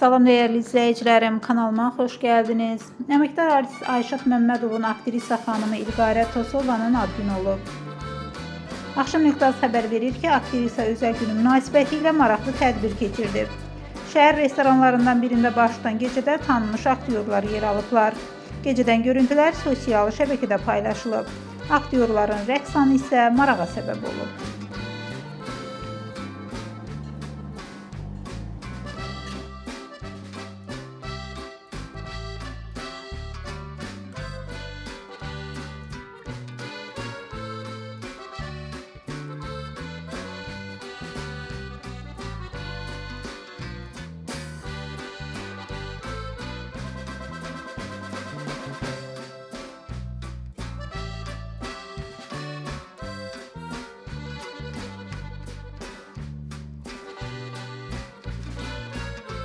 Salam değerli izleyicilerim, kanalıma hoş geldiniz. Əməkdar artist Ayşət Məmmədovun aktrisa xanımı İlqarə Tosovanın ad günü olub. Axşam Nüqtası xəbər verir ki, aktrisa özəl günü münasibətilə maraqlı tədbir keçirdi. Şəhər restoranlarından birində baş tutan gecədə tanınmış aktyorlar yer alıblar. Gecədən görüntülər sosial şəbəkədə paylaşılıb. Aktyorların rəqs anı isə marağa səbəb olub.